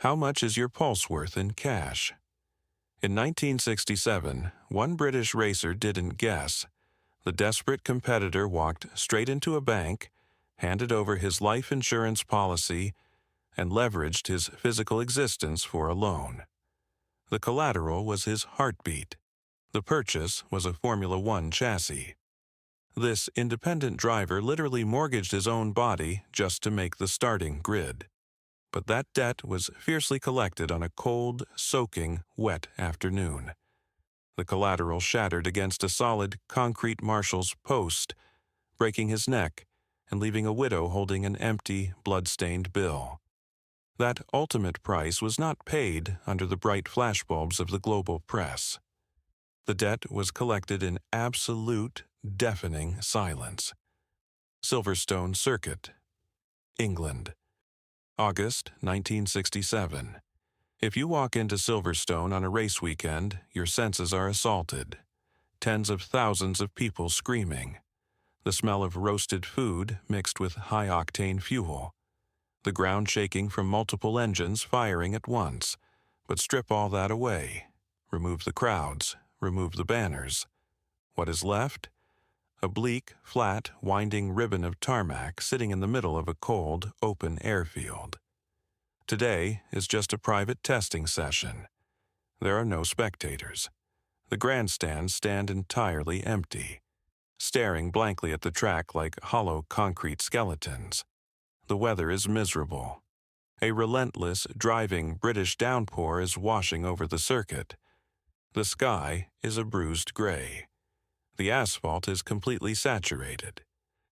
How much is your pulse worth in cash? In 1967, one British racer didn't guess. The desperate competitor walked straight into a bank, handed over his life insurance policy, and leveraged his physical existence for a loan. The collateral was his heartbeat. The purchase was a Formula One chassis. This independent driver literally mortgaged his own body just to make the starting grid. But that debt was fiercely collected on a cold, soaking, wet afternoon. The collateral shattered against a solid concrete marshal's post, breaking his neck and leaving a widow holding an empty, blood-stained bill. That ultimate price was not paid under the bright flashbulbs of the global press. The debt was collected in absolute, deafening silence. Silverstone Circuit, England. August 1967. If you walk into Silverstone on a race weekend, your senses are assaulted. Tens of thousands of people screaming. The smell of roasted food mixed with high-octane fuel. The ground shaking from multiple engines firing at once. But strip all that away. Remove the crowds. Remove the banners. What is left? A bleak, flat, winding ribbon of tarmac sitting in the middle of a cold, open airfield. Today is just a private testing session. There are no spectators. The grandstands stand entirely empty, staring blankly at the track like hollow concrete skeletons. The weather is miserable. A relentless, driving British downpour is washing over the circuit. The sky is a bruised gray. The asphalt is completely saturated.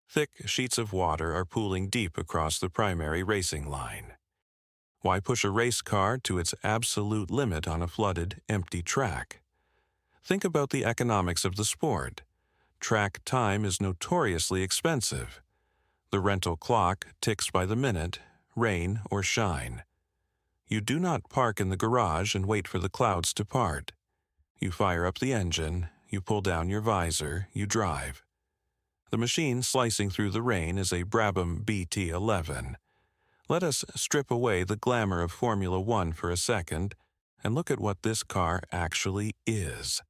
Thick sheets of water are pooling deep across the primary racing line. Why push a race car to its absolute limit on a flooded, empty track? Think about the economics of the sport. Track time is notoriously expensive. The rental clock ticks by the minute, rain or shine. You do not park in the garage and wait for the clouds to part. You fire up the engine, you pull down your visor, you drive. The machine slicing through the rain is a Brabham BT11. Let us strip away the glamour of Formula One for a second and look at what this car actually is.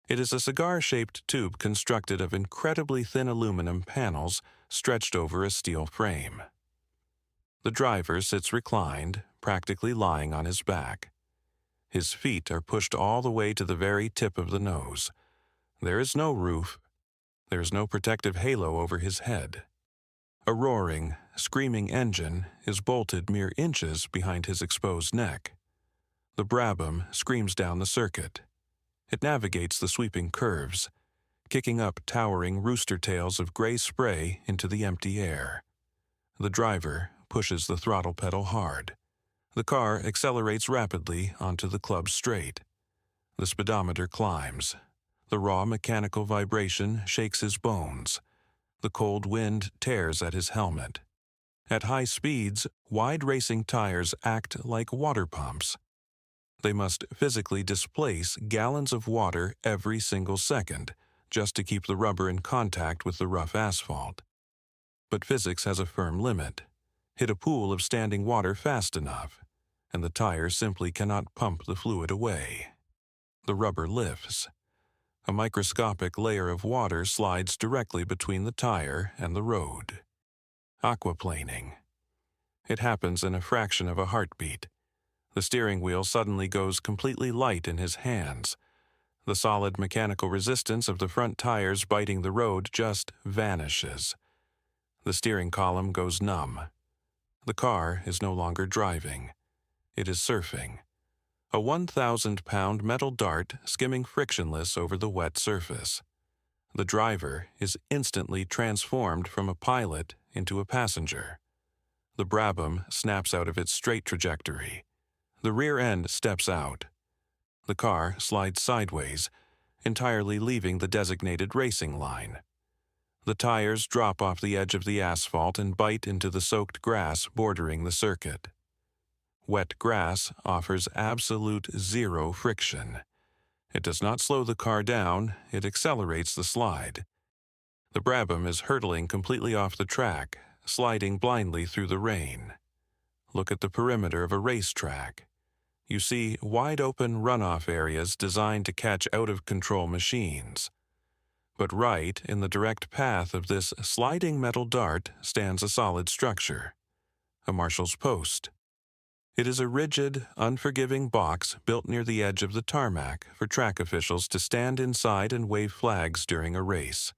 It is a cigar-shaped tube constructed of incredibly thin aluminum panels stretched over a steel frame. The driver sits reclined, practically lying on his back. His feet are pushed all the way to the very tip of the nose. There is no roof. There is no protective halo over his head. A roaring, screaming engine is bolted mere inches behind his exposed neck. The Brabham screams down the circuit. It navigates the sweeping curves, kicking up towering rooster tails of gray spray into the empty air. The driver pushes the throttle pedal hard. The car accelerates rapidly onto the club straight. The speedometer climbs. The raw mechanical vibration shakes his bones. The cold wind tears at his helmet. At high speeds, wide racing tires act like water pumps. They must physically displace gallons of water every single second just to keep the rubber in contact with the rough asphalt. But physics has a firm limit. Hit a pool of standing water fast enough, and the tire simply cannot pump the fluid away. The rubber lifts. A microscopic layer of water slides directly between the tire and the road. Aquaplaning. It happens in a fraction of a heartbeat. The steering wheel suddenly goes completely light in his hands. The solid mechanical resistance of the front tires biting the road just vanishes. The steering column goes numb. The car is no longer driving. It is surfing. A 1,000-pound metal dart skimming frictionless over the wet surface. The driver is instantly transformed from a pilot into a passenger. The Brabham snaps out of its straight trajectory. The rear end steps out. The car slides sideways, entirely leaving the designated racing line. The tires drop off the edge of the asphalt and bite into the soaked grass bordering the circuit. Wet grass offers absolute zero friction. It does not slow the car down, it accelerates the slide. The Brabham is hurtling completely off the track, sliding blindly through the rain. Look at the perimeter of a racetrack. You see wide-open runoff areas designed to catch out-of-control machines. But right in the direct path of this sliding metal dart stands a solid structure, a marshal's post. It is a rigid, unforgiving box built near the edge of the tarmac for track officials to stand inside and wave flags during a race.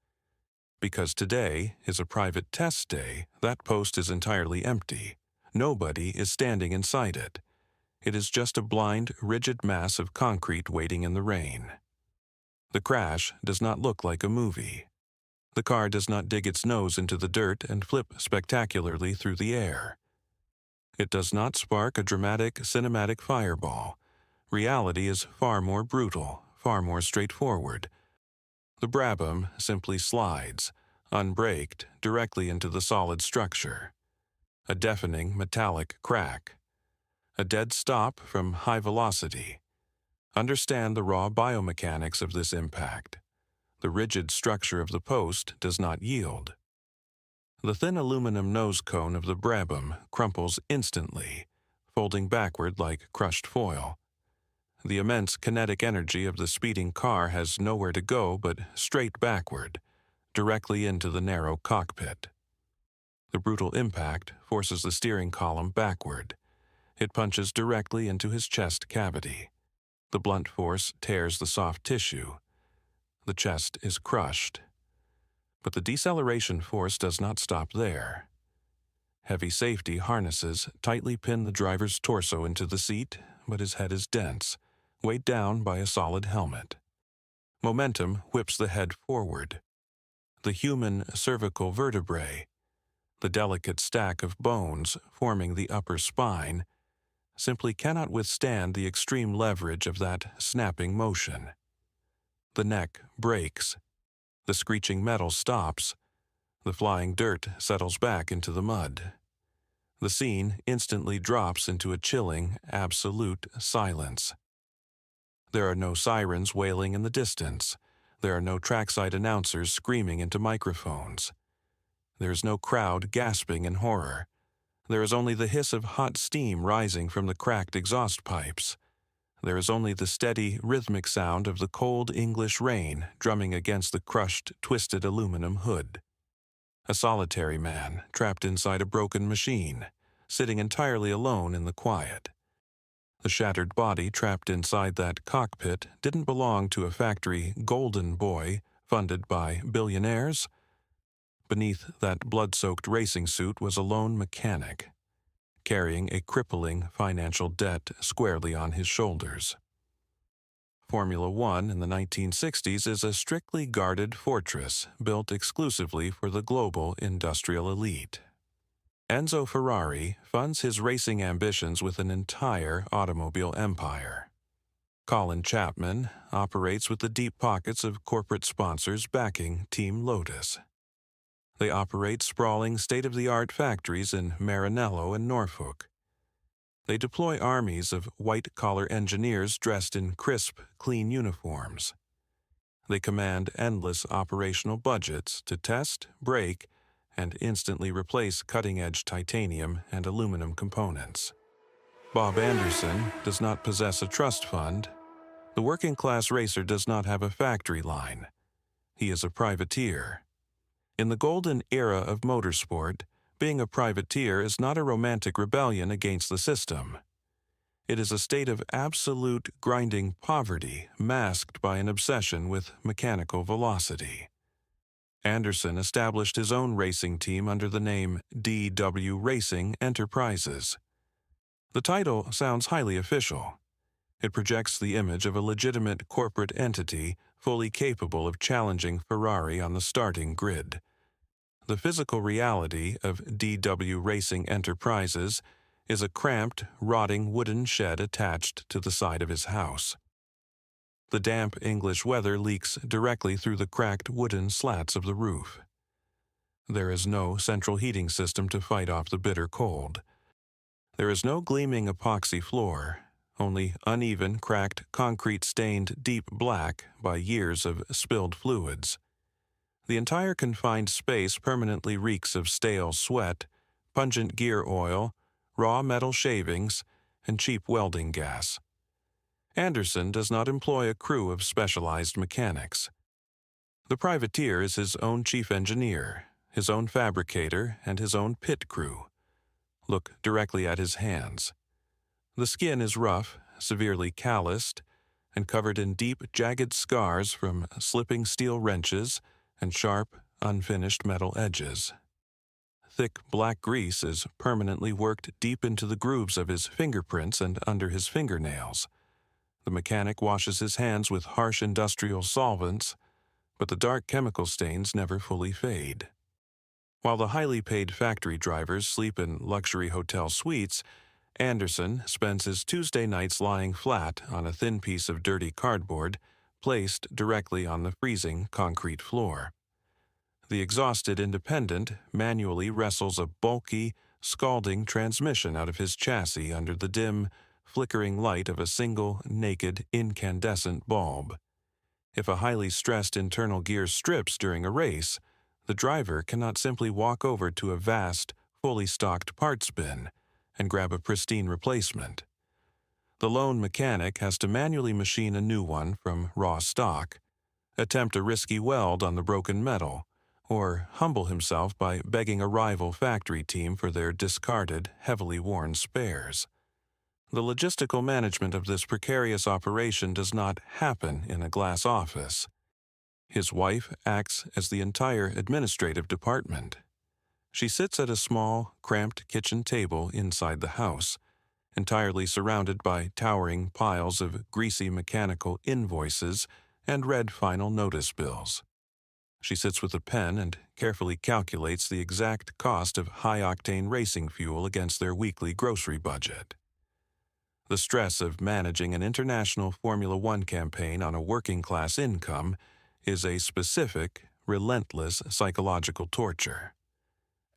Because today is a private test day, that post is entirely empty. Nobody is standing inside it. It is just a blind, rigid mass of concrete waiting in the rain. The crash does not look like a movie. The car does not dig its nose into the dirt and flip spectacularly through the air. It does not spark a dramatic, cinematic fireball. Reality is far more brutal, far more straightforward. The Brabham simply slides, unbraked, directly into the solid structure. A deafening metallic crack. A dead stop from high velocity. Understand the raw biomechanics of this impact. The rigid structure of the post does not yield. The thin aluminum nose cone of the Brabham crumples instantly, folding backward like crushed foil. The immense kinetic energy of the speeding car has nowhere to go but straight backward, directly into the narrow cockpit. The brutal impact forces the steering column backward. It punches directly into his chest cavity. The blunt force tears the soft tissue. The chest is crushed. But the deceleration force does not stop there. Heavy safety harnesses tightly pin the driver's torso into the seat, but his head is dense, weighed down by a solid helmet. Momentum whips the head forward. The human cervical vertebrae, the delicate stack of bones forming the upper spine, simply cannot withstand the extreme leverage of that snapping motion. The neck breaks. The screeching metal stops. The flying dirt settles back into the mud. The scene instantly drops into a chilling, absolute silence. There are no sirens wailing in the distance. There are no trackside announcers screaming into microphones. There is no crowd gasping in horror. There is only the hiss of hot steam rising from the cracked exhaust pipes. There is only the steady, rhythmic sound of the cold English rain drumming against the crushed, twisted aluminum hood. A solitary man trapped inside a broken machine, sitting entirely alone in the quiet. The shattered body trapped inside that cockpit didn't belong to a factory golden boy funded by billionaires. Beneath that blood-soaked racing suit was a lone mechanic, carrying a crippling financial debt squarely on his shoulders. Formula One in the 1960s is a strictly guarded fortress built exclusively for the global industrial elite. Enzo Ferrari funds his racing ambitions with an entire automobile empire. Colin Chapman operates with the deep pockets of corporate sponsors backing Team Lotus. They operate sprawling state-of-the-art factories in Maranello and Norfolk. They deploy armies of white-collar engineers dressed in crisp, clean uniforms. They command endless operational budgets to test, break, and instantly replace cutting-edge titanium and aluminum components. Bob Anderson does not possess a trust fund. The working-class racer does not have a factory line. He is a privateer. In the golden era of motorsport, being a privateer is not a romantic rebellion against the system. It is a state of absolute grinding poverty masked by an obsession with mechanical velocity. Anderson established his own racing team under the name DW Racing Enterprises. The title sounds highly official. It projects the image of a legitimate corporate entity fully capable of challenging Ferrari on the starting grid. The physical reality of DW Racing Enterprises is a cramped, rotting wooden shed attached to the side of his house. The damp English weather leaks directly through the cracked wooden slats of the roof. There is no central heating system to fight off the bitter cold. There is no gleaming epoxy floor, only uneven, cracked concrete stained deep black by years of spilled fluids. The entire confined space permanently reeks of stale sweat, pungent gear oil, raw metal shavings, and cheap welding gas. Anderson does not employ a crew of specialized mechanics. The privateer is his own chief engineer, his own fabricator, and his own pit crew. Look directly at his hands. The skin is rough, severely calloused, and covered in deep, jagged scars from slipping steel wrenches and sharp, unfinished metal edges. Thick black grease is permanently worked deep into the grooves of his fingerprints and under his fingernails. The mechanic washes his hands with harsh industrial solvents, but the dark chemical stains never fully fade. While the highly paid factory drivers sleep in luxury hotel suites, Anderson spends his Tuesday nights lying flat on a thin piece of dirty cardboard placed directly on the freezing concrete floor. The exhausted independent manually wrestles a bulky, scalding transmission out of his chassis under the dim, flickering light of a single, naked, incandescent bulb. If a highly stressed internal gear strips during a race, the driver cannot simply walk over to a vast, fully stocked parts bin and grab a pristine replacement. The lone mechanic has to manually machine a new one from raw stock, attempt a risky weld on the broken metal, or humble himself by begging a rival factory team for their discarded, heavily worn spares. The logistical management of this precarious operation does not happen in a glass office. His wife acts as the entire administrative department. She sits at a small, cramped kitchen table inside the house, entirely surrounded by towering piles of greasy mechanical invoices and red final notice bills. She sits with a pen and carefully calculates the exact cost of high-octane racing fuel against their weekly grocery budget. The stress of managing an international Formula One campaign on a working-class income is a specific, relentless psychological torture.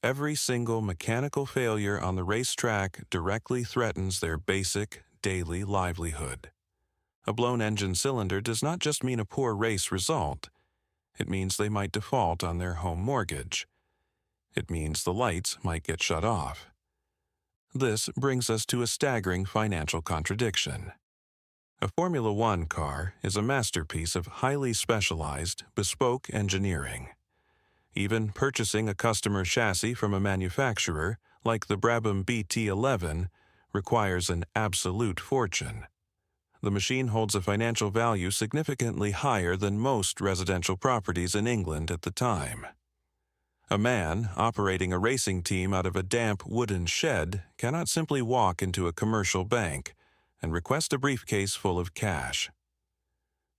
Every single mechanical failure on the racetrack directly threatens their basic, daily livelihood. A blown engine cylinder does not just mean a poor race result. It means they might default on their home mortgage. It means the lights might get shut off. This brings us to a staggering financial contradiction. A Formula One car is a masterpiece of highly specialized, bespoke engineering. Even purchasing a customer chassis from a manufacturer, like the Brabham BT11, requires an absolute fortune. The machine holds a financial value significantly higher than most residential properties in England at the time. A man operating a racing team out of a damp wooden shed cannot simply walk into a commercial bank and request a briefcase full of cash.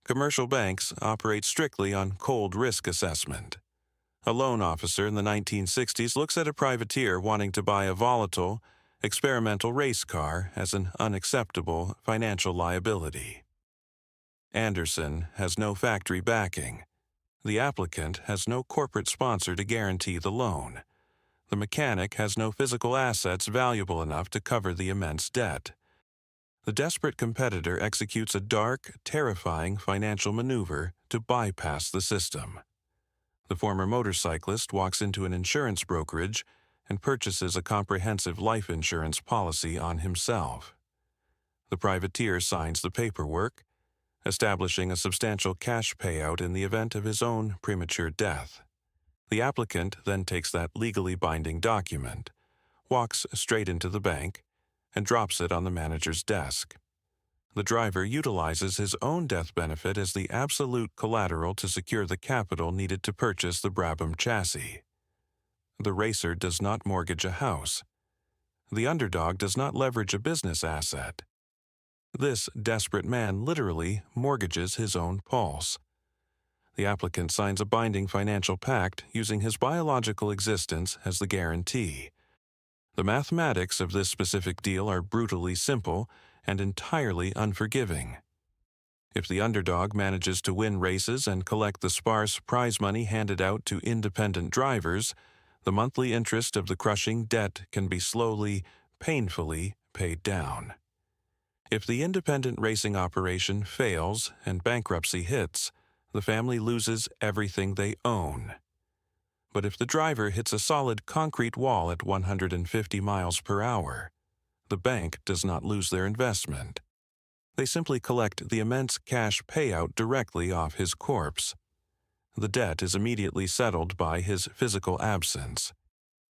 Commercial banks operate strictly on cold risk assessment. A loan officer in the 1960s looks at a privateer wanting to buy a volatile, experimental race car as an unacceptable financial liability. Anderson has no factory backing. The applicant has no corporate sponsor to guarantee the loan. The mechanic has no physical assets valuable enough to cover the immense debt. The desperate competitor executes a dark, terrifying financial maneuver to bypass the system. The former motorcyclist walks into an insurance brokerage and purchases a comprehensive life insurance policy on himself. The privateer signs the paperwork, establishing a substantial cash payout in the event of his own premature death. The applicant then takes that legally binding document, walks straight into the bank, and drops it on the manager's desk. The driver utilizes his own death benefit as the absolute collateral to secure the capital needed to purchase the Brabham chassis. The racer does not mortgage a house. The underdog does not leverage a business asset. This desperate man literally mortgages his own pulse. The applicant signs a binding financial pact using his biological existence as the guarantee. The mathematics of this specific deal are brutally simple and entirely unforgiving. If the underdog manages to win races and collect the sparse prize money handed out to independent drivers, the monthly interest of the crushing debt can be slowly, painfully paid down. If the independent racing operation fails and bankruptcy hits, the family loses everything they own. But if the driver hits a solid concrete wall at 150 miles per hour, the bank does not lose their investment. They simply collect the immense cash payout directly off his corpse. The debt is immediately settled by his physical absence.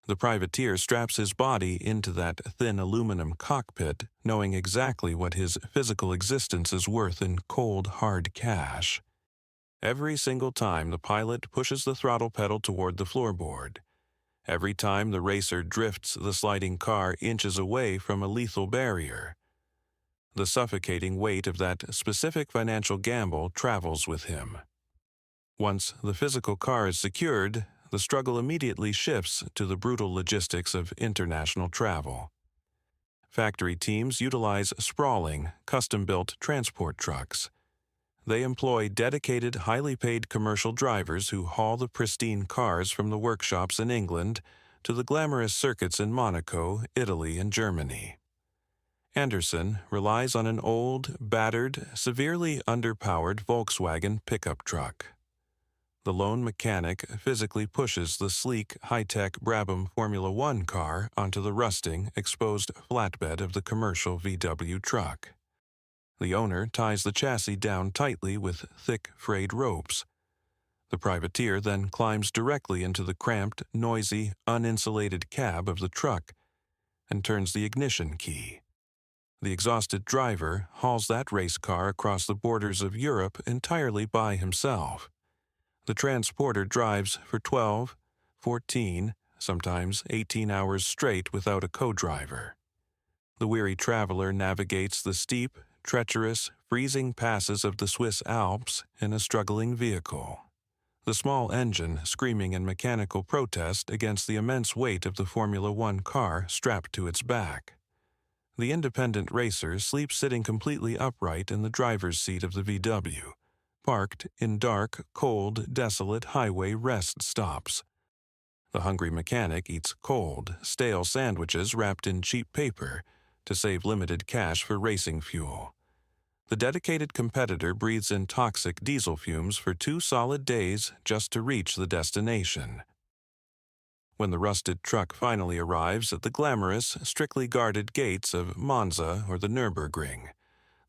The privateer straps his body into that thin aluminum cockpit, knowing exactly what his physical existence is worth in cold, hard cash. Every single time the pilot pushes the throttle pedal toward the floorboard, every time the racer drifts the sliding car inches away from a lethal barrier, the suffocating weight of that specific financial gamble travels with him. Once the physical car is secured, the struggle immediately shifts to the brutal logistics of international travel. Factory teams utilize sprawling, custom-built transport trucks. They employ dedicated, highly paid commercial drivers who haul the pristine cars from the workshops in England to the glamorous circuits in Monaco, Italy, and Germany. Anderson relies on an old, battered, severely underpowered Volkswagen pickup truck. The lone mechanic physically pushes the sleek, high-tech Brabham Formula One car onto the rusting, exposed flatbed of the commercial VW truck. The owner ties the chassis down tightly with thick, frayed ropes. The privateer then climbs directly into the cramped, noisy, uninsulated cab of the truck and turns the ignition key. The exhausted driver hauls that race car across the borders of Europe entirely by himself. The transporter drives for 12, 14, sometimes 18 hours straight without a co-driver. The weary traveler navigates the steep, treacherous, freezing passes of the Swiss Alps in a struggling vehicle, the small engine screaming in mechanical protest against the immense weight of the Formula One car strapped to its back. The independent racer sleeps sitting completely upright in the driver's seat of the VW, parked in dark, cold, desolate highway rest stops. The hungry mechanic eats cold, stale sandwiches wrapped in cheap paper to save limited cash for racing fuel. The dedicated competitor breathes in toxic diesel fumes for 2 solid days just to reach the destination. When the rusted truck finally arrives at the glamorous, strictly guarded gates of Monza or the Nürburgring,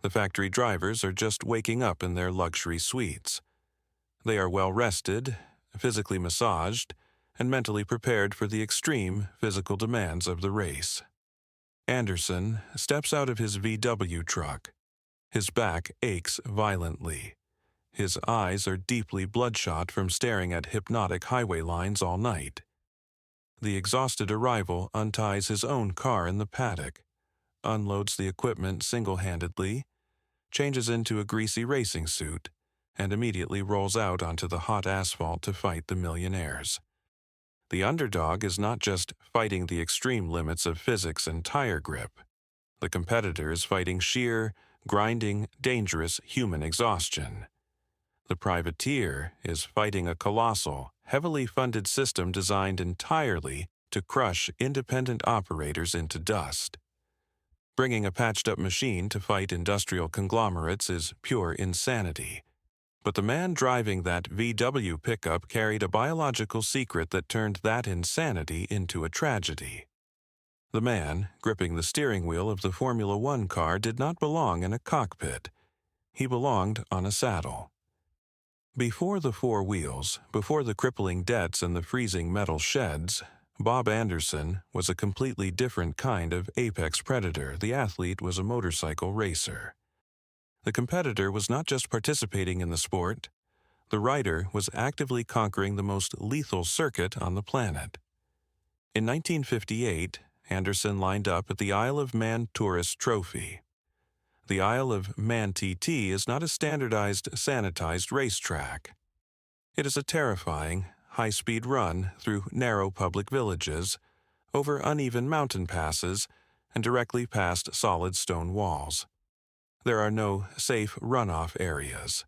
the factory drivers are just waking up in their luxury suites. They are well rested, physically massaged, and mentally prepared for the extreme physical demands of the race. Anderson steps out of his VW truck. His back aches violently. His eyes are deeply bloodshot from staring at hypnotic highway lines all night. The exhausted arrival unties his own car in the paddock, unloads the equipment single-handedly, changes into a greasy racing suit, and immediately rolls out onto the hot asphalt to fight the millionaires. The underdog is not just fighting the extreme limits of physics and tire grip. The competitor is fighting sheer, grinding, dangerous human exhaustion. The privateer is fighting a colossal, heavily funded system designed entirely to crush independent operators into dust. Bringing a patched-up machine to fight industrial conglomerates is pure insanity. But the man driving that VW pickup carried a biological secret that turned that insanity into a tragedy. The man, gripping the steering wheel of the Formula One car, did not belong in a cockpit. He belonged on a saddle. Before the 4 wheels, before the crippling debts and the freezing metal sheds, Bob Anderson was a completely different kind of apex predator. The athlete was a motorcycle racer. The competitor was not just participating in the sport. The rider was actively conquering the most lethal circuit on the planet. In 1958, Anderson lined up at the Isle of Man Tourist Trophy. The Isle of Man TT is not a standardized, sanitized racetrack. It is a terrifying, high-speed run through narrow public villages, over uneven mountain passes, and directly past solid stone walls. There are no safe runoff areas.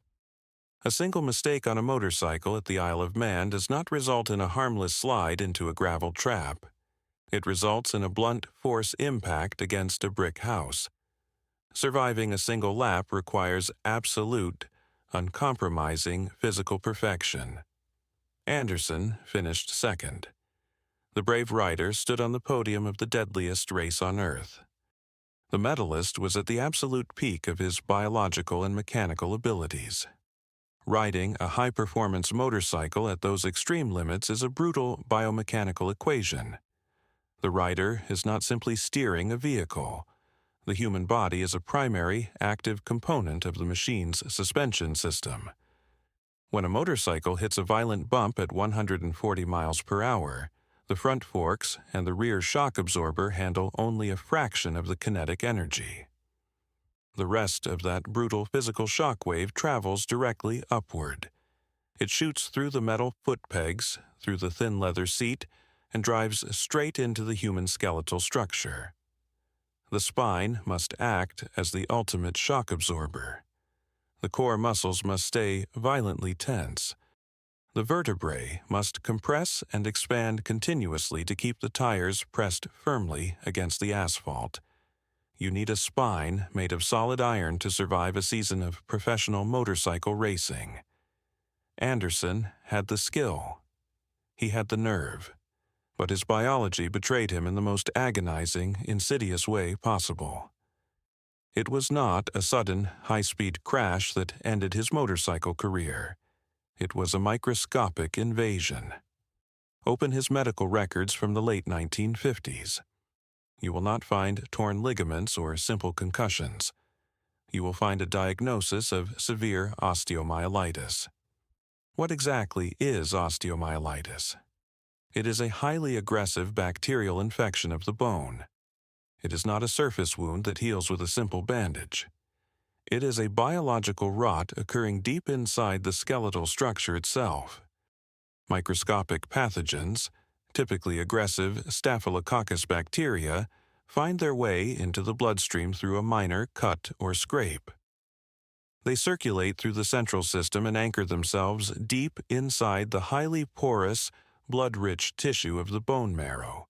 A single mistake on a motorcycle at the Isle of Man does not result in a harmless slide into a gravel trap. It results in a blunt force impact against a brick house. Surviving a single lap requires absolute, uncompromising physical perfection. Anderson finished second. The brave rider stood on the podium of the deadliest race on Earth. The medalist was at the absolute peak of his biological and mechanical abilities. Riding a high-performance motorcycle at those extreme limits is a brutal biomechanical equation. The rider is not simply steering a vehicle. The human body is a primary, active component of the machine's suspension system. When a motorcycle hits a violent bump at 140 miles per hour, the front forks and the rear shock absorber handle only a fraction of the kinetic energy. The rest of that brutal physical shock wave travels directly upward. It shoots through the metal foot pegs, through the thin leather seat, and drives straight into the human skeletal structure. The spine must act as the ultimate shock absorber. The core muscles must stay violently tense. The vertebrae must compress and expand continuously to keep the tires pressed firmly against the asphalt. You need a spine made of solid iron to survive a season of professional motorcycle racing. Anderson had the skill. He had the nerve. But his biology betrayed him in the most agonizing, insidious way possible. It was not a sudden, high-speed crash that ended his motorcycle career. It was a microscopic invasion. Open his medical records from the late 1950s. You will not find torn ligaments or simple concussions. You will find a diagnosis of severe osteomyelitis. What exactly is osteomyelitis? It is a highly aggressive bacterial infection of the bone. It is not a surface wound that heals with a simple bandage. It is a biological rot occurring deep inside the skeletal structure itself. Microscopic pathogens, typically aggressive Staphylococcus bacteria, find their way into the bloodstream through a minor cut or scrape. They circulate through the central system and anchor themselves deep inside the highly porous, blood-rich tissue of the bone marrow.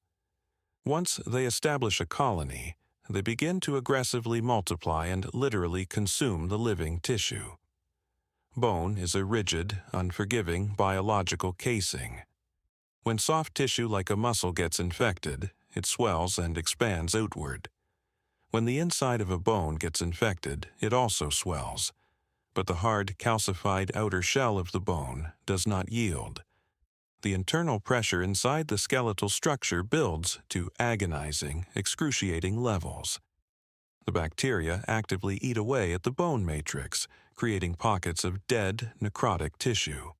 Once they establish a colony, they begin to aggressively multiply and literally consume the living tissue. Bone is a rigid, unforgiving biological casing. When soft tissue like a muscle gets infected, it swells and expands outward. When the inside of a bone gets infected, it also swells, but the hard, calcified outer shell of the bone does not yield. The internal pressure inside the skeletal structure builds to agonizing, excruciating levels. The bacteria actively eat away at the bone matrix, creating pockets of dead, necrotic tissue.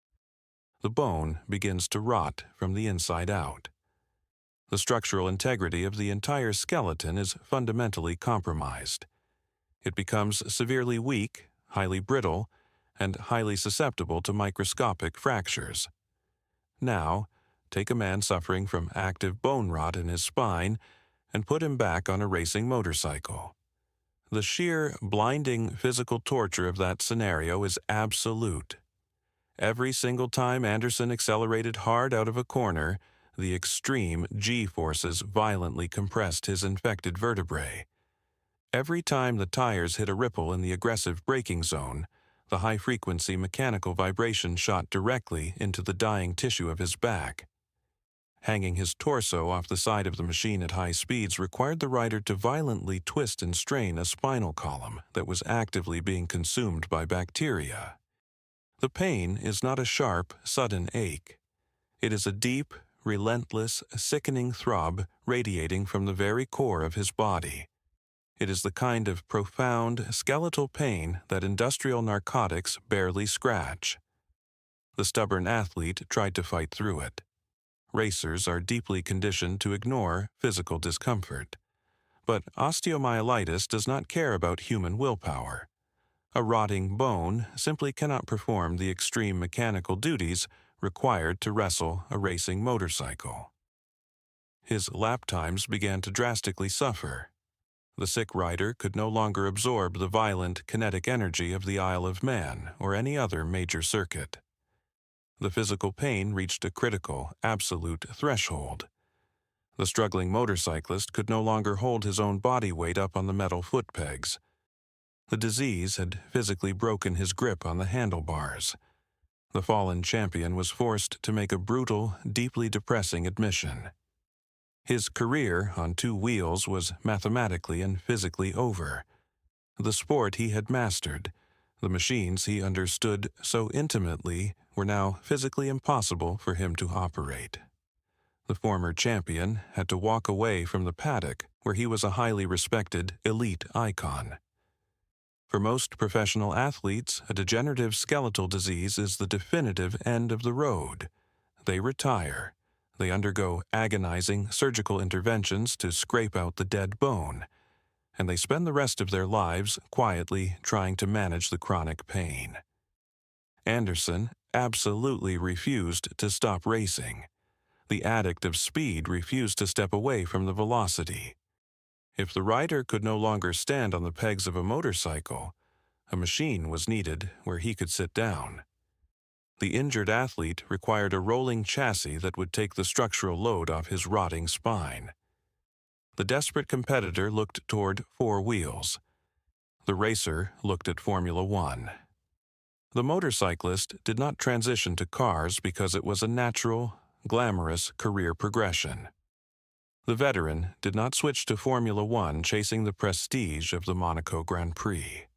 The bone begins to rot from the inside out. The structural integrity of the entire skeleton is fundamentally compromised. It becomes severely weak, highly brittle, and highly susceptible to microscopic fractures. Now, take a man suffering from active bone rot in his spine and put him back on a racing motorcycle. The sheer, blinding physical torture of that scenario is absolute. Every single time Anderson accelerated hard out of a corner, the extreme G-forces violently compressed his infected vertebrae. Every time the tires hit a ripple in the aggressive braking zone, the high-frequency mechanical vibration shot directly into the dying tissue of his back. Hanging his torso off the side of the machine at high speeds required the rider to violently twist and strain a spinal column that was actively being consumed by bacteria. The pain is not a sharp, sudden ache. It is a deep, relentless, sickening throb radiating from the very core of his body. It is the kind of profound, skeletal pain that industrial narcotics barely scratch. The stubborn athlete tried to fight through it. Racers are deeply conditioned to ignore physical discomfort. But osteomyelitis does not care about human willpower. A rotting bone simply cannot perform the extreme mechanical duties required to wrestle a racing motorcycle. His lap times began to drastically suffer. The sick rider could no longer absorb the violent kinetic energy of the Isle of Man or any other major circuit. The physical pain reached a critical, absolute threshold. The struggling motorcyclist could no longer hold his own body weight up on the metal foot pegs. The disease had physically broken his grip on the handlebars. The fallen champion was forced to make a brutal, deeply depressing admission. His career on two wheels was mathematically and physically over. The sport he had mastered, the machines he understood so intimately, were now physically impossible for him to operate. The former champion had to walk away from the paddock where he was a highly respected elite icon. For most professional athletes, a degenerative skeletal disease is the definitive end of the road. They retire. They undergo agonizing surgical interventions to scrape out the dead bone, and they spend the rest of their lives quietly trying to manage the chronic pain. Anderson absolutely refused to stop racing. The addict of speed refused to step away from the velocity. If the rider could no longer stand on the pegs of a motorcycle, a machine was needed where he could sit down. The injured athlete required a rolling chassis that would take the structural load off his rotting spine. The desperate competitor looked toward four wheels. The racer looked at Formula One. The motorcyclist did not transition to cars because it was a natural, glamorous career progression. The veteran did not switch to Formula One chasing the prestige of the Monaco Grand Prix.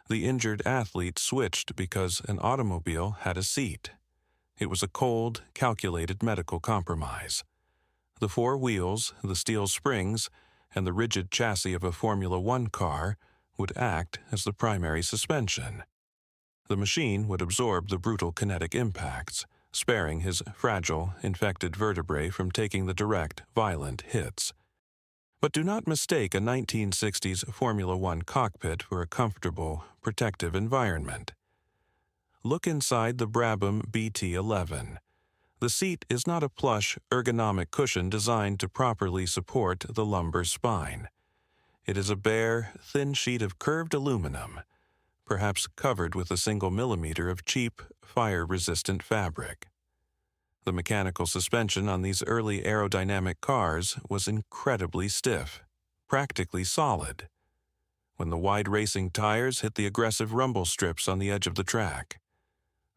The injured athlete switched because an automobile had a seat. It was a cold, calculated medical compromise. The four wheels, the steel springs, and the rigid chassis of a Formula One car would act as the primary suspension. The machine would absorb the brutal kinetic impacts, sparing his fragile, infected vertebrae from taking the direct, violent hits. But do not mistake a 1960s Formula One cockpit for a comfortable, protective environment. Look inside the Brabham BT11. The seat is not a plush, ergonomic cushion designed to properly support the lumbar spine. It is a bare, thin sheet of curved aluminum, perhaps covered with a single millimeter of cheap, fire-resistant fabric. The mechanical suspension on these early aerodynamic cars was incredibly stiff, practically solid. When the wide racing tires hit the aggressive rumble strips on the edge of the track,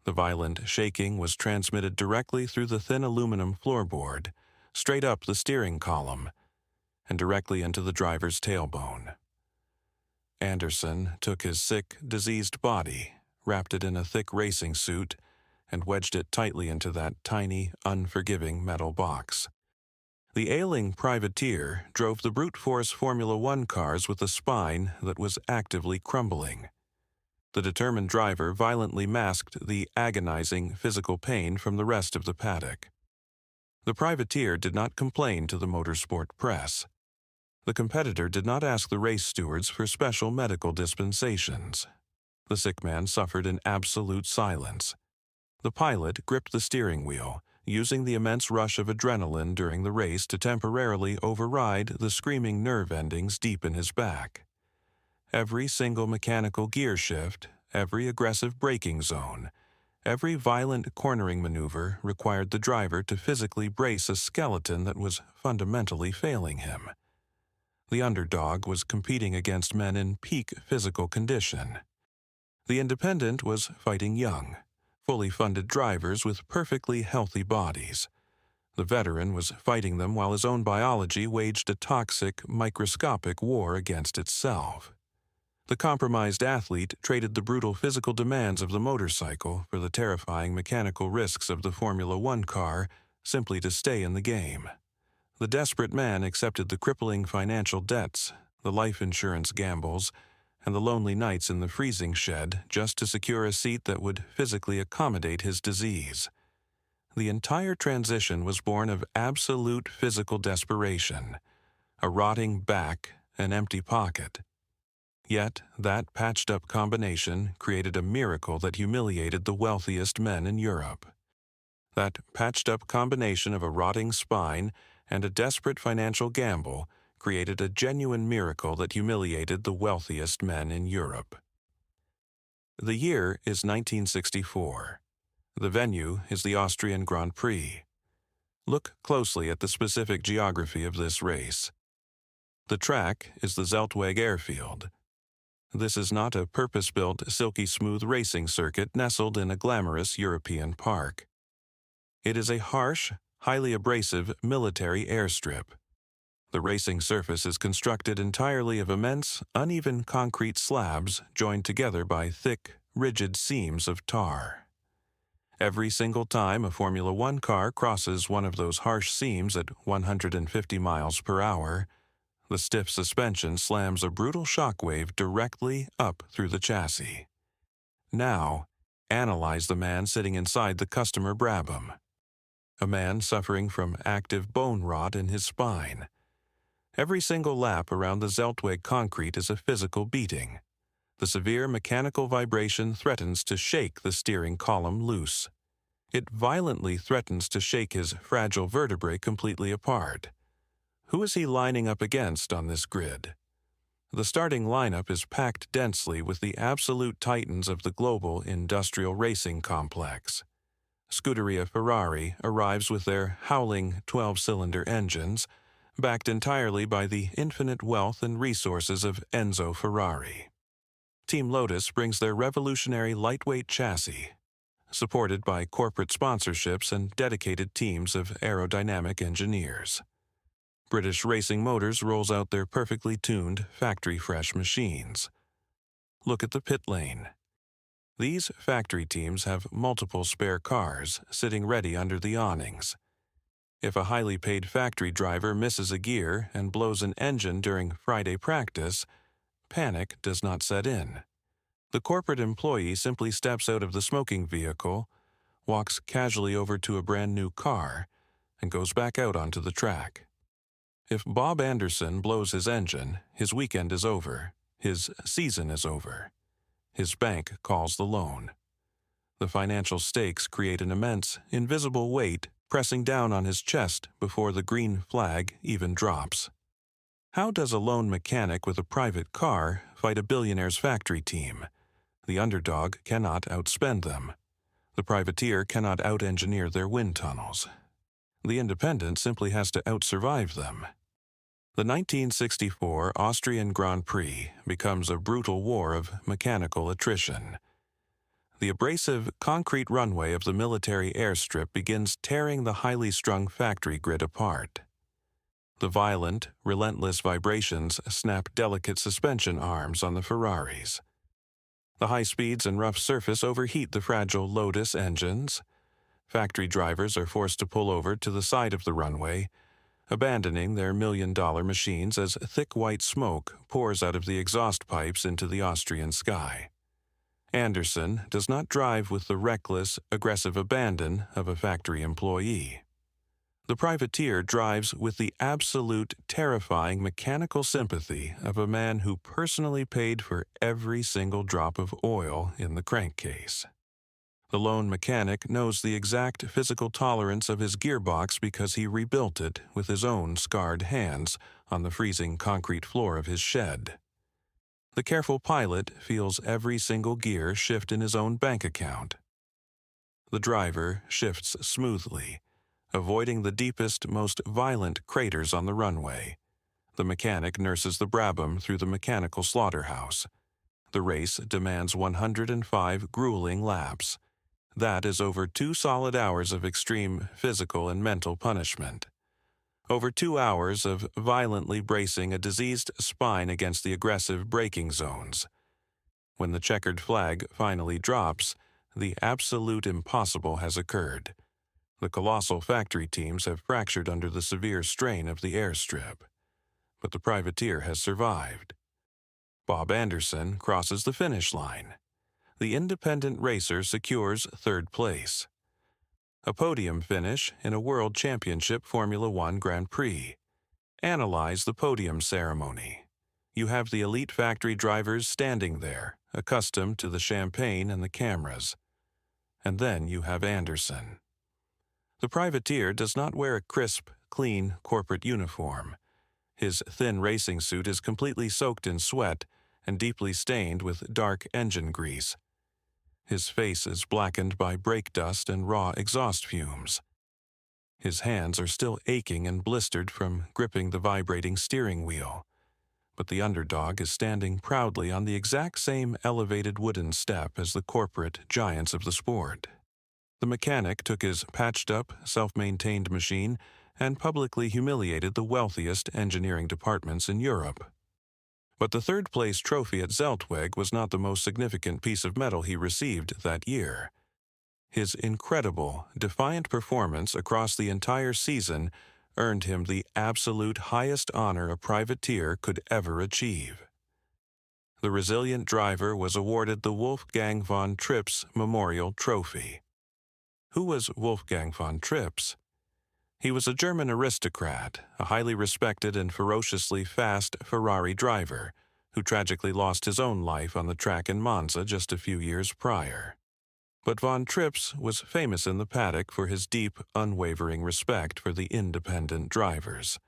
the violent shaking was transmitted directly through the thin aluminum floorboard, straight up the steering column, and directly into the driver's tailbone. Anderson took his sick, diseased body, wrapped it in a thick racing suit, and wedged it tightly into that tiny, unforgiving metal box. The ailing privateer drove the brute force Formula One cars with a spine that was actively crumbling. The determined driver violently masked the agonizing physical pain from the rest of the paddock. The privateer did not complain to the motorsport press. The competitor did not ask the race stewards for special medical dispensations. The sick man suffered in absolute silence. The pilot gripped the steering wheel, using the immense rush of adrenaline during the race to temporarily override the screaming nerve endings deep in his back. Every single mechanical gear shift, every aggressive braking zone, every violent cornering maneuver required the driver to physically brace a skeleton that was fundamentally failing him. The underdog was competing against men in peak physical condition. The independent was fighting young, fully funded drivers with perfectly healthy bodies. The veteran was fighting them while his own biology waged a toxic, microscopic war against itself. The compromised athlete traded the brutal physical demands of the motorcycle for the terrifying mechanical risks of the Formula One car simply to stay in the game. The desperate man accepted the crippling financial debts, the life insurance gambles, and the lonely nights in the freezing shed just to secure a seat that would physically accommodate his disease. The entire transition was born of absolute physical desperation, a rotting back, an empty pocket. Yet that patched-up combination created a miracle that humiliated the wealthiest men in Europe. That patched-up combination of a rotting spine and a desperate financial gamble created a genuine miracle that humiliated the wealthiest men in Europe. The year is 1964. The venue is the Austrian Grand Prix. Look closely at the specific geography of this race. The track is the Zeltweg airfield. This is not a purpose-built, silky smooth racing circuit nestled in a glamorous European park. It is a harsh, highly abrasive military airstrip. The racing surface is constructed entirely of immense, uneven concrete slabs joined together by thick, rigid seams of tar. Every single time a Formula One car crosses one of those harsh seams at 150 miles per hour, the stiff suspension slams a brutal shockwave directly up through the chassis. Now, analyze the man sitting inside the customer Brabham. A man suffering from active bone rot in his spine. Every single lap around the Zeltweg concrete is a physical beating. The severe mechanical vibration threatens to shake the steering column loose. It violently threatens to shake his fragile vertebrae completely apart. Who is he lining up against on this grid? The starting lineup is packed densely with the absolute titans of the global industrial racing complex. Scuderia Ferrari arrives with their howling 12-cylinder engines, backed entirely by the infinite wealth and resources of Enzo Ferrari. Team Lotus brings their revolutionary lightweight chassis, supported by corporate sponsorships and dedicated teams of aerodynamic engineers. British Racing Motors rolls out their perfectly tuned, factory-fresh machines. Look at the pit lane. These factory teams have multiple spare cars sitting ready under the awnings. If a highly paid factory driver misses a gear and blows an engine during Friday practice, panic does not set in. The corporate employee simply steps out of the smoking vehicle, walks casually over to a brand new car, and goes back out onto the track. If Bob Anderson blows his engine, his weekend is over, his season is over. His bank calls the loan. The financial stakes create an immense, invisible weight pressing down on his chest before the green flag even drops. How does a lone mechanic with a private car fight a billionaire's factory team? The underdog cannot outspend them. The privateer cannot out-engineer their wind tunnels. The independent simply has to out-survive them. The 1964 Austrian Grand Prix becomes a brutal war of mechanical attrition. The abrasive concrete runway of the military airstrip begins tearing the highly strung factory grid apart. The violent, relentless vibrations snap delicate suspension arms on the Ferraris. The high speeds and rough surface overheat the fragile Lotus engines. Factory drivers are forced to pull over to the side of the runway, abandoning their million-dollar machines as thick white smoke pours out of the exhaust pipes into the Austrian sky. Anderson does not drive with the reckless, aggressive abandon of a factory employee. The privateer drives with the absolute, terrifying mechanical sympathy of a man who personally paid for every single drop of oil in the crankcase. The lone mechanic knows the exact physical tolerance of his gearbox because he rebuilt it with his own scarred hands on the freezing concrete floor of his shed. The careful pilot feels every single gear shift in his own bank account. The driver shifts smoothly, avoiding the deepest, most violent craters on the runway. The mechanic nurses the Brabham through the mechanical slaughterhouse. The race demands 105 grueling laps. That is over 2 solid hours of extreme physical and mental punishment. Over 2 hours of violently bracing a diseased spine against the aggressive braking zones. When the checkered flag finally drops, the absolute impossible has occurred. The colossal factory teams have fractured under the severe strain of the airstrip. But the privateer has survived. Bob Anderson crosses the finish line. The independent racer secures 3rd place. A podium finish in a World Championship Formula One Grand Prix. Analyze the podium ceremony. You have the elite factory drivers standing there, accustomed to the champagne and the cameras. And then you have Anderson. The privateer does not wear a crisp, clean corporate uniform. His thin racing suit is completely soaked in sweat and deeply stained with dark engine grease. His face is blackened by brake dust and raw exhaust fumes. His hands are still aching and blistered from gripping the vibrating steering wheel. But the underdog is standing proudly on the exact same elevated wooden step as the corporate giants of the sport. The mechanic took his patched-up, self-maintained machine and publicly humiliated the wealthiest engineering departments in Europe. But the third-place trophy at Zeltweg was not the most significant piece of metal he received that year. His incredible, defiant performance across the entire season earned him the absolute highest honor a privateer could ever achieve. The resilient driver was awarded the Wolfgang von Trips Memorial Trophy. Who was Wolfgang von Trips? He was a German aristocrat, a highly respected and ferociously fast Ferrari driver, who tragically lost his own life on the track in Monza just a few years prior. But von Trips was famous in the paddock for his deep, unwavering respect for the independent drivers.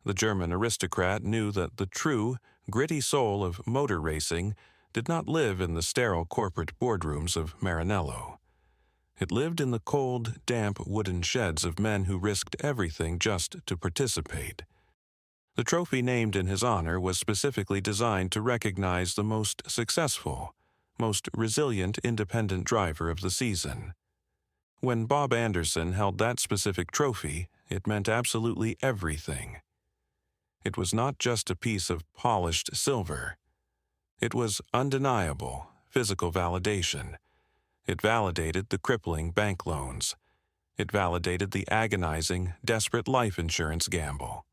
The German aristocrat knew that the true, gritty soul of motor racing did not live in the sterile corporate boardrooms of Maranello. It lived in the cold, damp wooden sheds of men who risked everything just to participate. The trophy named in his honor was specifically designed to recognize the most successful, most resilient independent driver of the season. When Bob Anderson held that specific trophy, it meant absolutely everything. It was not just a piece of polished silver. It was undeniable physical validation. It validated the crippling bank loans. It validated the agonizing, desperate life insurance gamble.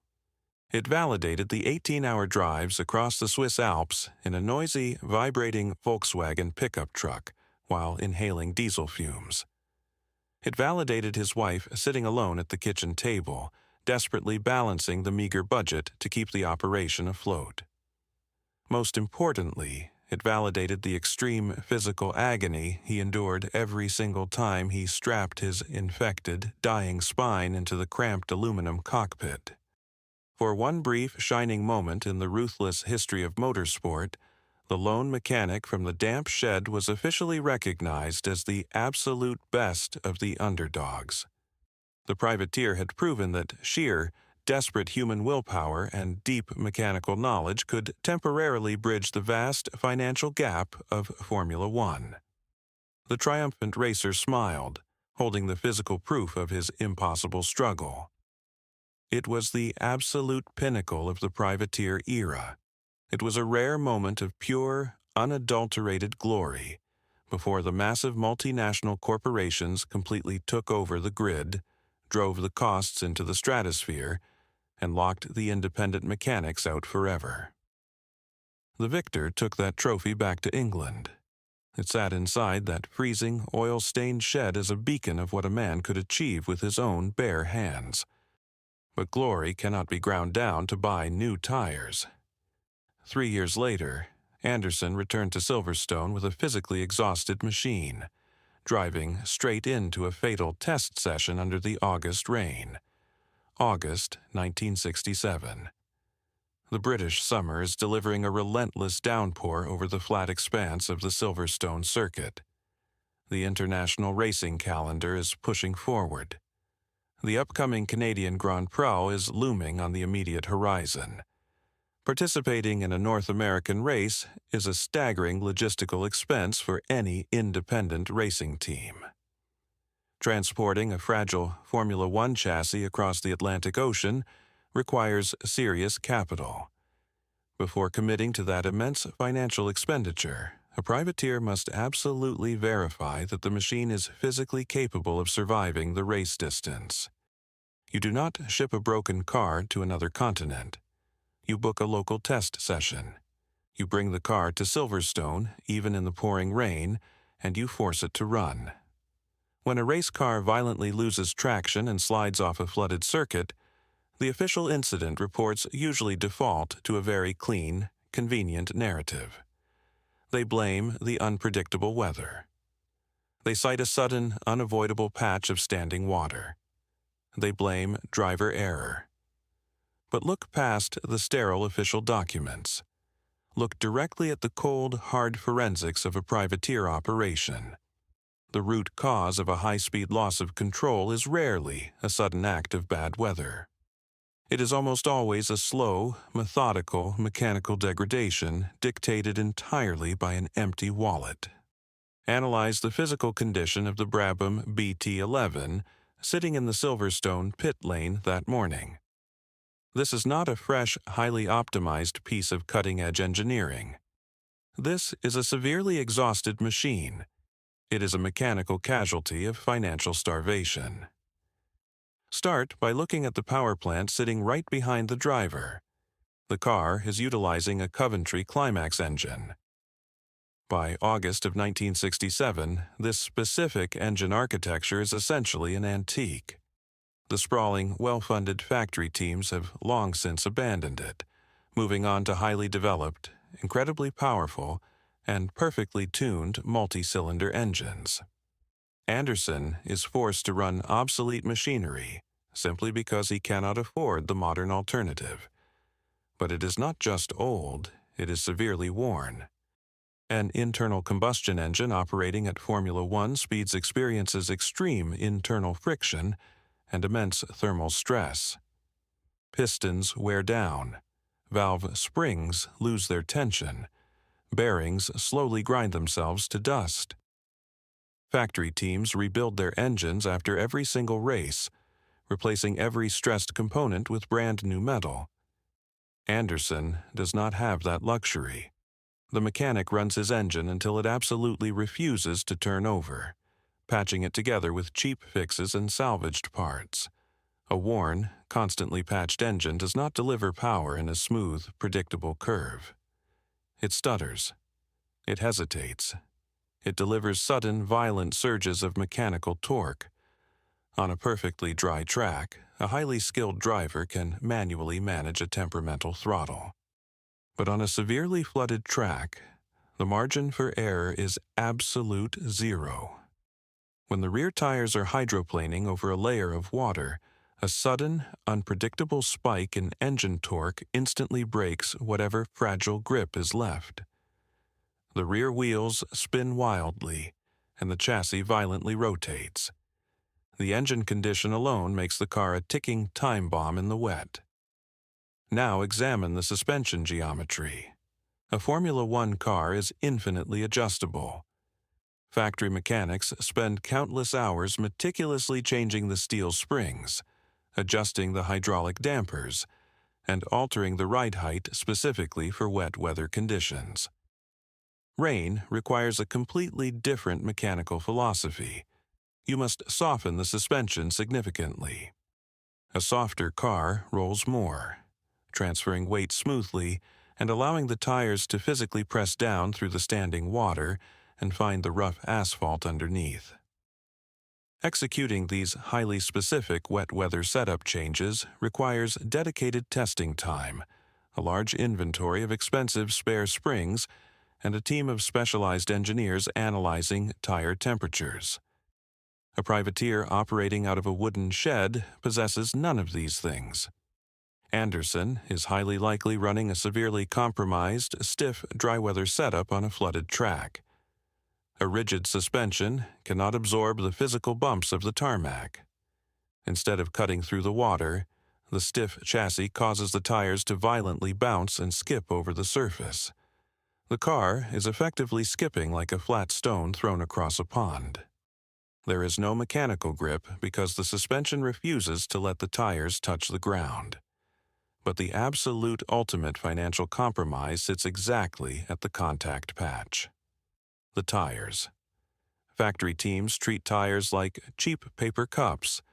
It validated the 18-hour drives across the Swiss Alps in a noisy, vibrating Volkswagen pickup truck while inhaling diesel fumes. It validated his wife sitting alone at the kitchen table, desperately balancing the meager budget to keep the operation afloat. Most importantly, it validated the extreme physical agony he endured every single time he strapped his infected, dying spine into the cramped aluminum cockpit. For one brief, shining moment in the ruthless history of motorsport, the lone mechanic from the damp shed was officially recognized as the absolute best of the underdogs. The privateer had proven that sheer, desperate human willpower and deep mechanical knowledge could temporarily bridge the vast financial gap of Formula One. The triumphant racer smiled, holding the physical proof of his impossible struggle. It was the absolute pinnacle of the privateer era. It was a rare moment of pure, unadulterated glory before the massive multinational corporations completely took over the grid, drove the costs into the stratosphere, and locked the independent mechanics out forever. The victor took that trophy back to England. It sat inside that freezing, oil-stained shed as a beacon of what a man could achieve with his own bare hands. But glory cannot be ground down to buy new tires. 3 years later, Anderson returned to Silverstone with a physically exhausted machine, driving straight into a fatal test session under the August rain. August 1967. The British summer is delivering a relentless downpour over the flat expanse of the Silverstone circuit. The international racing calendar is pushing forward. The upcoming Canadian Grand Prix is looming on the immediate horizon. Participating in a North American race is a staggering logistical expense for any independent racing team. Transporting a fragile Formula One chassis across the Atlantic Ocean requires serious capital. Before committing to that immense financial expenditure, a privateer must absolutely verify that the machine is physically capable of surviving the race distance. You do not ship a broken car to another continent. You book a local test session. You bring the car to Silverstone, even in the pouring rain, and you force it to run. When a race car violently loses traction and slides off a flooded circuit, the official incident reports usually default to a very clean, convenient narrative. They blame the unpredictable weather. They cite a sudden, unavoidable patch of standing water. They blame driver error. But look past the sterile official documents. Look directly at the cold, hard forensics of a privateer operation. The root cause of a high-speed loss of control is rarely a sudden act of bad weather. It is almost always a slow, methodical, mechanical degradation dictated entirely by an empty wallet. analyzed the physical condition of the Brabham BT11 sitting in the Silverstone pit lane that morning. This is not a fresh, highly optimized piece of cutting-edge engineering. This is a severely exhausted machine. It is a mechanical casualty of financial starvation. Start by looking at the power plant sitting right behind the driver. The car is utilizing a Coventry Climax engine. By August of 1967, this specific engine architecture is essentially an antique. The sprawling, well-funded factory teams have long since abandoned it, moving on to highly developed, incredibly powerful, and perfectly tuned multi-cylinder engines. Anderson is forced to run obsolete machinery simply because he cannot afford the modern alternative. But it is not just old, it is severely worn. An internal combustion engine operating at Formula One speeds experiences extreme internal friction and immense thermal stress. Pistons wear down, valve springs lose their tension, bearings slowly grind themselves to dust. Factory teams rebuild their engines after every single race, replacing every stressed component with brand new metal. Anderson does not have that luxury. The mechanic runs his engine until it absolutely refuses to turn over, patching it together with cheap fixes and salvaged parts. A worn, constantly patched engine does not deliver power in a smooth, predictable curve. It stutters. It hesitates. It delivers sudden, violent surges of mechanical torque. On a perfectly dry track, a highly skilled driver can manually manage a temperamental throttle. But on a severely flooded track, the margin for error is absolute zero. When the rear tires are hydroplaning over a layer of water, a sudden, unpredictable spike in engine torque instantly breaks whatever fragile grip is left. The rear wheels spin wildly, and the chassis violently rotates. The engine condition alone makes the car a ticking time bomb in the wet. Now examine the suspension geometry. A Formula One car is infinitely adjustable. Factory mechanics spend countless hours meticulously changing the steel springs, adjusting the hydraulic dampers, and altering the ride height specifically for wet weather conditions. Rain requires a completely different mechanical philosophy. You must soften the suspension significantly. A softer car rolls more, transferring weight smoothly and allowing the tires to physically press down through the standing water and find the rough asphalt underneath. Executing these highly specific wet weather setup changes requires dedicated testing time, a large inventory of expensive spare springs, and a team of specialized engineers analyzing tire temperatures. A privateer operating out of a wooden shed possesses none of these things. Anderson is highly likely running a severely compromised, stiff, dry-weather setup on a flooded track. A rigid suspension cannot absorb the physical bumps of the tarmac. Instead of cutting through the water, the stiff chassis causes the tires to violently bounce and skip over the surface. The car is effectively skipping like a flat stone thrown across a pond. There is no mechanical grip because the suspension refuses to let the tires touch the ground. But the absolute ultimate financial compromise sits exactly at the contact patch. The tires. Factory teams treat tires like cheap paper cups,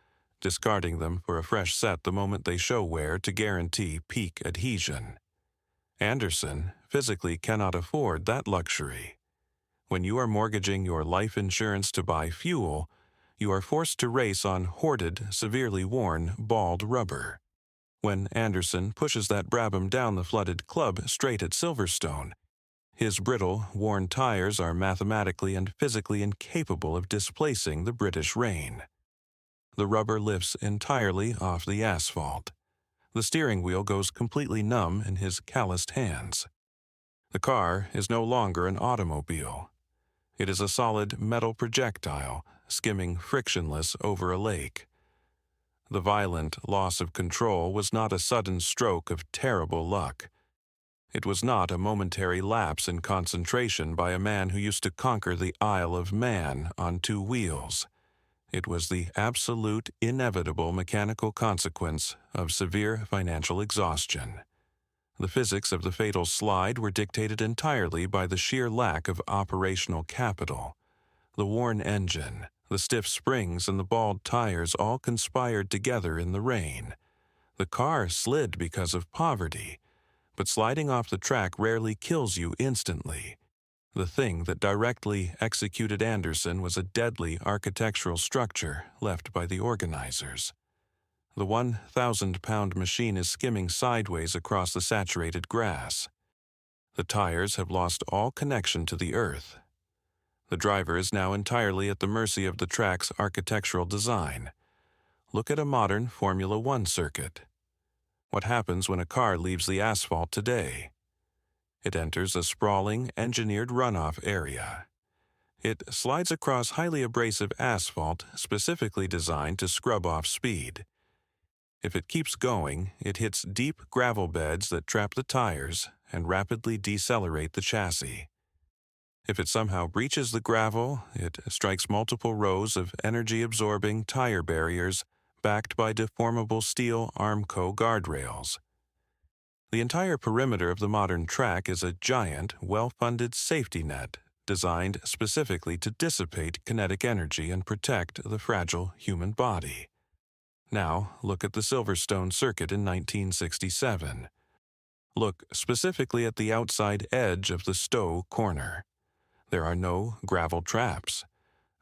discarding them for a fresh set the moment they show wear to guarantee peak adhesion. Anderson physically cannot afford that luxury. When you are mortgaging your life insurance to buy fuel, you are forced to race on hoarded, severely worn, bald rubber. When Anderson pushes that Brabham down the flooded club straight at Silverstone, his brittle, worn tires are mathematically and physically incapable of displacing the British rain. The rubber lifts entirely off the asphalt. The steering wheel goes completely numb in his calloused hands. The car is no longer an automobile. It is a solid metal projectile skimming frictionless over a lake. The violent loss of control was not a sudden stroke of terrible luck. It was not a momentary lapse in concentration by a man who used to conquer the Isle of Man on 2 wheels. It was the absolute, inevitable mechanical consequence of severe financial exhaustion. The physics of the fatal slide were dictated entirely by the sheer lack of operational capital. The worn engine, the stiff springs, and the bald tires all conspired together in the rain. The car slid because of poverty, but sliding off the track rarely kills you instantly. The thing that directly executed Anderson was a deadly architectural structure left by the organizers. The 1,000-pound machine is skimming sideways across the saturated grass. The tires have lost all connection to the earth. The driver is now entirely at the mercy of the track's architectural design. Look at a modern Formula One circuit. What happens when a car leaves the asphalt today? It enters a sprawling, engineered runoff area. It slides across highly abrasive asphalt specifically designed to scrub off speed. If it keeps going, it hits deep gravel beds that trap the tires and rapidly decelerate the chassis. If it somehow breaches the gravel, it strikes multiple rows of energy-absorbing tire barriers backed by deformable steel Armco guardrails. The entire perimeter of the modern track is a giant, well-funded safety net designed specifically to dissipate kinetic energy and protect the fragile human body. Now, look at the Silverstone circuit in 1967. Look specifically at the outside edge of the Stowe corner. There are no gravel traps.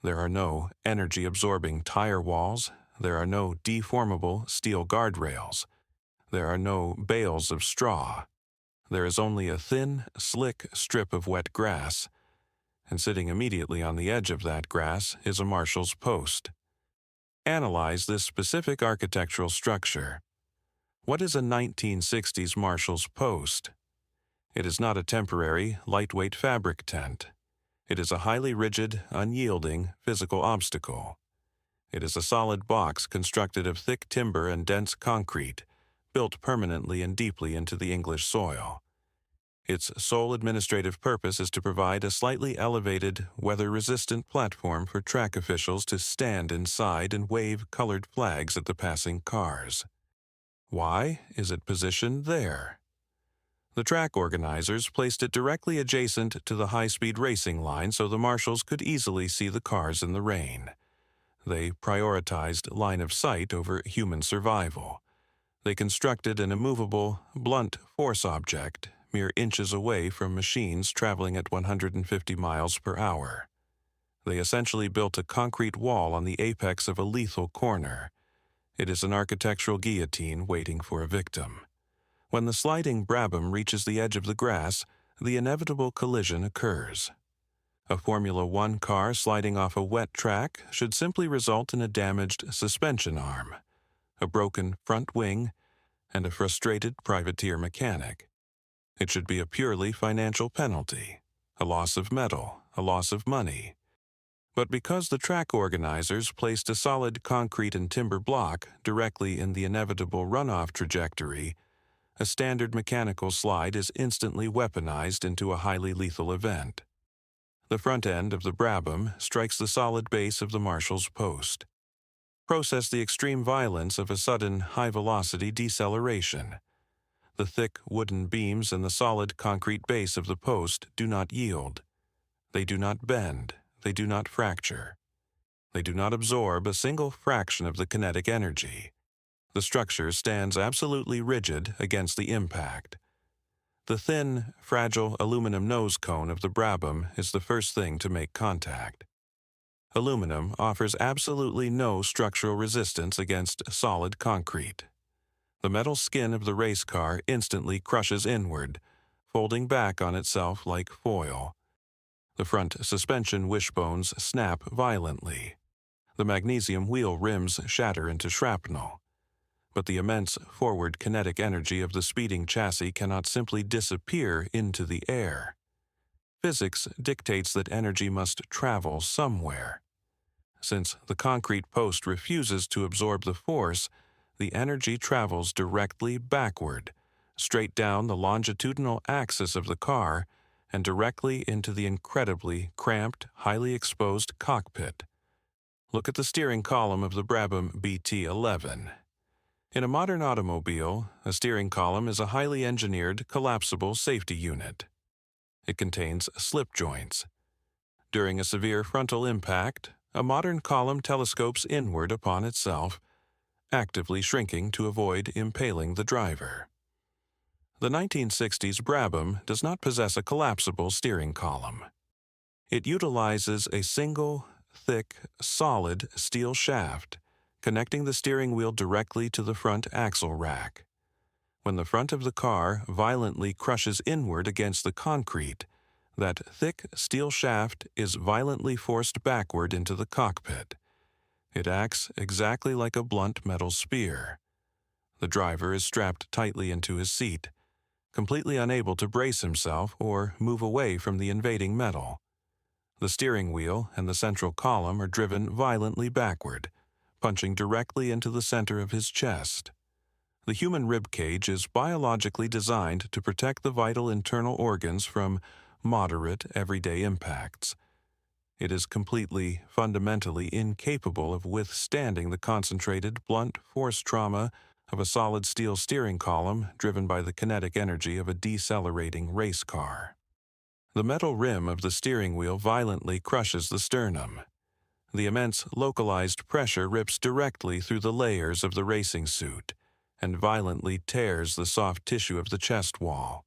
There are no energy-absorbing tire walls. There are no deformable steel guardrails. There are no bales of straw. There is only a thin, slick strip of wet grass, and sitting immediately on the edge of that grass is a marshal's post. Analyze this specific architectural structure. What is a 1960s marshal's post? It is not a temporary, lightweight fabric tent. It is a highly rigid, unyielding physical obstacle. It is a solid box constructed of thick timber and dense concrete, built permanently and deeply into the English soil. Its sole administrative purpose is to provide a slightly elevated, weather-resistant platform for track officials to stand inside and wave colored flags at the passing cars. Why is it positioned there? The track organizers placed it directly adjacent to the high-speed racing line so the marshals could easily see the cars in the rain. They prioritized line of sight over human survival. They constructed an immovable, blunt force object mere inches away from machines traveling at 150 miles per hour. They essentially built a concrete wall on the apex of a lethal corner. It is an architectural guillotine waiting for a victim. When the sliding Brabham reaches the edge of the grass, the inevitable collision occurs. A Formula One car sliding off a wet track should simply result in a damaged suspension arm, a broken front wing, and a frustrated privateer mechanic. It should be a purely financial penalty, a loss of metal, a loss of money. But because the track organizers placed a solid concrete and timber block directly in the inevitable runoff trajectory, a standard mechanical slide is instantly weaponized into a highly lethal event. The front end of the Brabham strikes the solid base of the marshal's post. Process the extreme violence of a sudden high-velocity deceleration. The thick wooden beams and the solid concrete base of the post do not yield. They do not bend. They do not fracture. They do not absorb a single fraction of the kinetic energy. The structure stands absolutely rigid against the impact. The thin, fragile aluminum nose cone of the Brabham is the first thing to make contact. Aluminum offers absolutely no structural resistance against solid concrete. The metal skin of the race car instantly crushes inward, folding back on itself like foil. The front suspension wishbones snap violently. The magnesium wheel rims shatter into shrapnel. But the immense forward kinetic energy of the speeding chassis cannot simply disappear into the air. Physics dictates that energy must travel somewhere. Since the concrete post refuses to absorb the force, the energy travels directly backward, straight down the longitudinal axis of the car and directly into the incredibly cramped, highly exposed cockpit. Look at the steering column of the Brabham BT-11. In a modern automobile, a steering column is a highly engineered, collapsible safety unit. It contains slip joints. During a severe frontal impact, a modern column telescopes inward upon itself, actively shrinking to avoid impaling the driver. The 1960s Brabham does not possess a collapsible steering column. It utilizes a single, thick, solid steel shaft connecting the steering wheel directly to the front axle rack. When the front of the car violently crushes inward against the concrete, that thick steel shaft is violently forced backward into the cockpit. It acts exactly like a blunt metal spear. The driver is strapped tightly into his seat, completely unable to brace himself or move away from the invading metal. The steering wheel and the central column are driven violently backward, punching directly into the center of his chest. The human rib cage is biologically designed to protect the vital internal organs from moderate, everyday impacts. It is completely, fundamentally incapable of withstanding the concentrated, blunt force trauma of a solid steel steering column driven by the kinetic energy of a decelerating race car. The metal rim of the steering wheel violently crushes the sternum. The immense localized pressure rips directly through the layers of the racing suit and violently tears the soft tissue of the chest wall.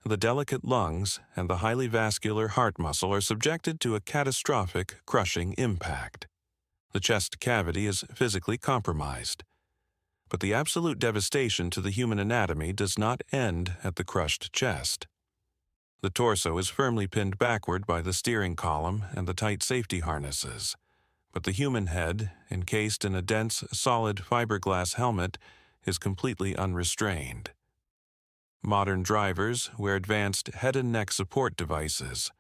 The delicate lungs and the highly vascular heart muscle are subjected to a catastrophic, crushing impact. The chest cavity is physically compromised. But the absolute devastation to the human anatomy does not end at the crushed chest. The torso is firmly pinned backward by the steering column and the tight safety harnesses, but the human head, encased in a dense, solid fiberglass helmet, is completely unrestrained. Modern drivers wear advanced head and neck support devices,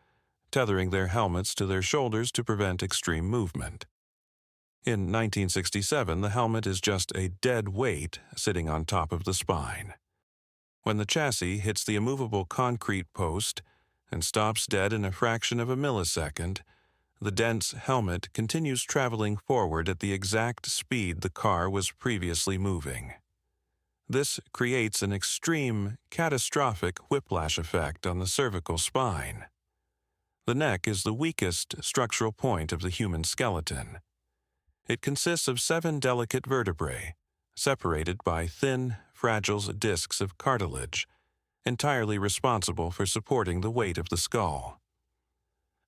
tethering their helmets to their shoulders to prevent extreme movement. In 1967, the helmet is just a dead weight sitting on top of the spine. When the chassis hits the immovable concrete post and stops dead in a fraction of a millisecond, the dense helmet continues traveling forward at the exact speed the car was previously moving. This creates an extreme, catastrophic whiplash effect on the cervical spine. The neck is the weakest structural point of the human skeleton. It consists of 7 delicate vertebrae, separated by thin, fragile discs of cartilage, entirely responsible for supporting the weight of the skull.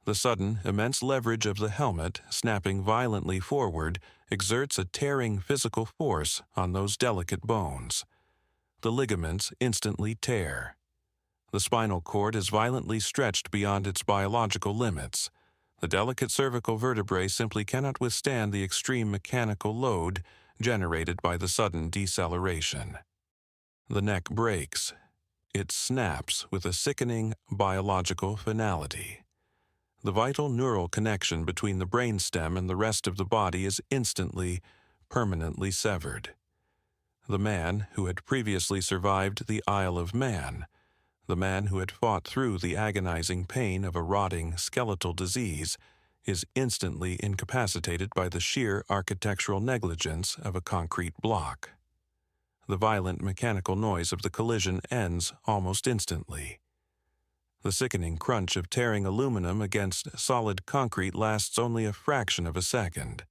The sudden, immense leverage of the helmet, snapping violently forward, exerts a tearing physical force on those delicate bones. The ligaments instantly tear. The spinal cord is violently stretched beyond its biological limits. The delicate cervical vertebrae simply cannot withstand the extreme mechanical load generated by the sudden deceleration. The neck breaks. It snaps with a sickening biological finality. The vital neural connection between the brainstem and the rest of the body is instantly, permanently severed. The man who had previously survived the Isle of Man, the man who had fought through the agonizing pain of a rotting skeletal disease, is instantly incapacitated by the sheer architectural negligence of a concrete block. The violent mechanical noise of the collision ends almost instantly. The sickening crunch of tearing aluminum against solid concrete lasts only a fraction of a second.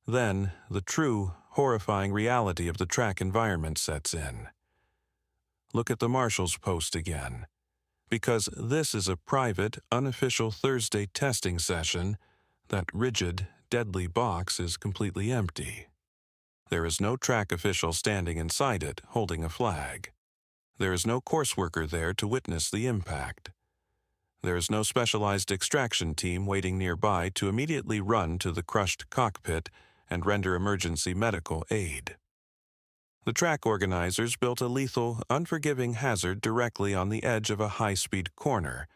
Then, the true, horrifying reality of the track environment sets in. Look at the marshal's post again. Because this is a private, unofficial Thursday testing session, that rigid, deadly box is completely empty. There is no track official standing inside it, holding a flag. There is no course worker there to witness the impact. There is no specialized extraction team waiting nearby to immediately run to the crushed cockpit and render emergency medical aid. The track organizers built a lethal, unforgiving hazard directly on the edge of a high-speed corner,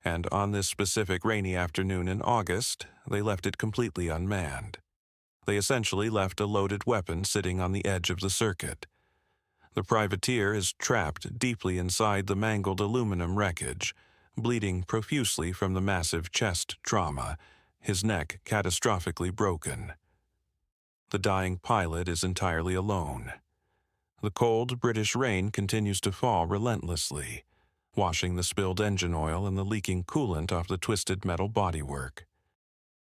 and on this specific rainy afternoon in August, they left it completely unmanned. They essentially left a loaded weapon sitting on the edge of the circuit. The privateer is trapped deeply inside the mangled aluminum wreckage, bleeding profusely from the massive chest trauma, his neck catastrophically broken. The dying pilot is entirely alone. The cold British rain continues to fall relentlessly, washing the spilled engine oil and the leaking coolant off the twisted metal bodywork.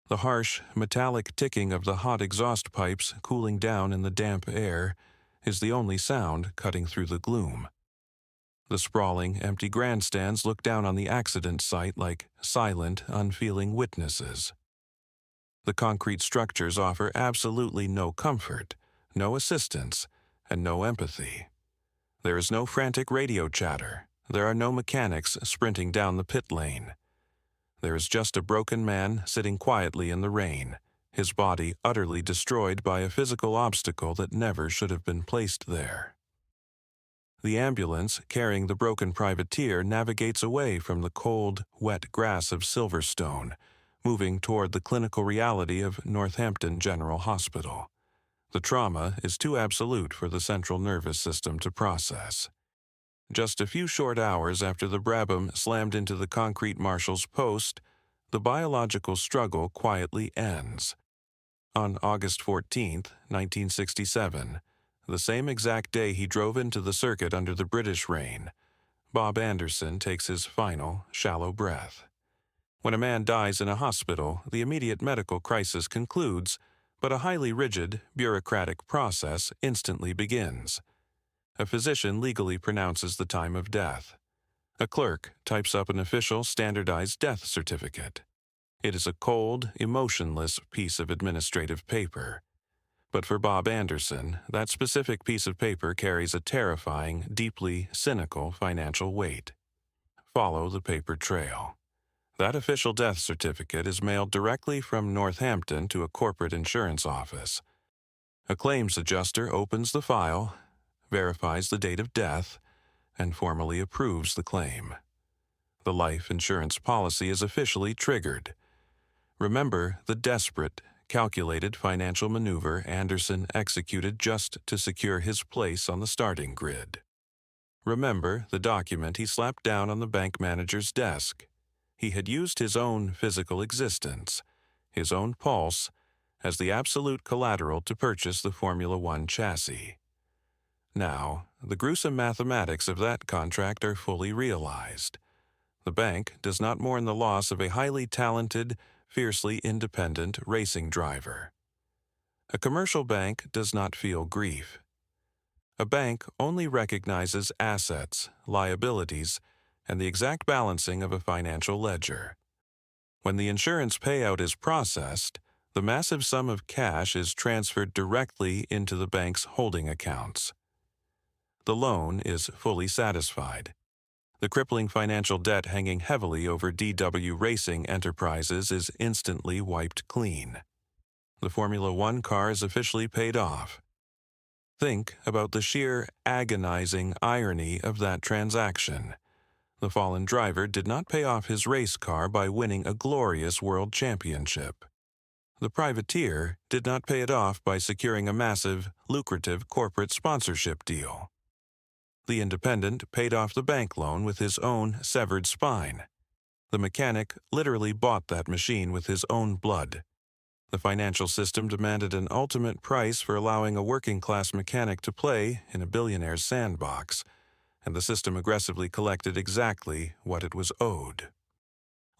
The harsh, metallic ticking of the hot exhaust pipes cooling down in the damp air is the only sound cutting through the gloom. The sprawling, empty grandstands look down on the accident site like silent, unfeeling witnesses. The concrete structures offer absolutely no comfort, no assistance, and no empathy. There is no frantic radio chatter. There are no mechanics sprinting down the pit lane. There is just a broken man sitting quietly in the rain, his body utterly destroyed by a physical obstacle that never should have been placed there. The ambulance carrying the broken privateer navigates away from the cold, wet grass of Silverstone, moving toward the clinical reality of Northampton General Hospital. The trauma is too absolute for the central nervous system to process. Just a few short hours after the Brabham slammed into the concrete marshal's post, the biological struggle quietly ends. On August 14, 1967, the same exact day he drove into the circuit under the British rain, Bob Anderson takes his final, shallow breath. When a man dies in a hospital, the immediate medical crisis concludes, but a highly rigid, bureaucratic process instantly begins. A physician legally pronounces the time of death. A clerk types up an official standardized death certificate. It is a cold, emotionless piece of administrative paper. But for Bob Anderson, that specific piece of paper carries a terrifying, deeply cynical financial weight. Follow the paper trail. That official death certificate is mailed directly from Northampton to a corporate insurance office. A claims adjuster opens the file, verifies the date of death, and formally approves the claim. The life insurance policy is officially triggered. Remember the desperate, calculated financial maneuver Anderson executed just to secure his place on the starting grid. Remember the document he slapped down on the bank manager's desk. He had used his own physical existence, his own pulse, as the absolute collateral to purchase the Formula One chassis. Now, the gruesome mathematics of that contract are fully realized. The bank does not mourn the loss of a highly talented, fiercely independent racing driver. A commercial bank does not feel grief. A bank only recognizes assets, liabilities, and the exact balancing of a financial ledger. When the insurance payout is processed, the massive sum of cash is transferred directly into the bank's holding accounts. The loan is fully satisfied. The crippling financial debt hanging heavily over DW Racing Enterprises is instantly wiped clean. The Formula One car is officially paid off. Think about the sheer agonizing irony of that transaction. The fallen driver did not pay off his race car by winning a glorious world championship. The privateer did not pay it off by securing a massive, lucrative corporate sponsorship deal. The independent paid off the bank loan with his own severed spine. The mechanic literally bought that machine with his own blood. The financial system demanded an ultimate price for allowing a working-class mechanic to play in a billionaire's sandbox, and the system aggressively collected exactly what it was owed.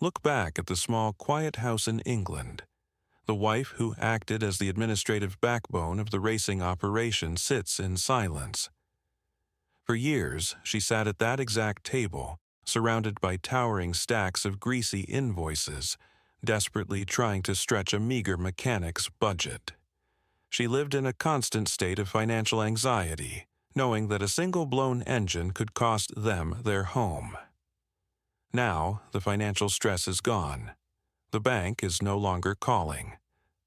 Look back at the small, quiet house in England. The wife who acted as the administrative backbone of the racing operation sits in silence. For years, she sat at that exact table, surrounded by towering stacks of greasy invoices, desperately trying to stretch a meager mechanic's budget. She lived in a constant state of financial anxiety, knowing that a single blown engine could cost them their home. Now, the financial stress is gone. The bank is no longer calling.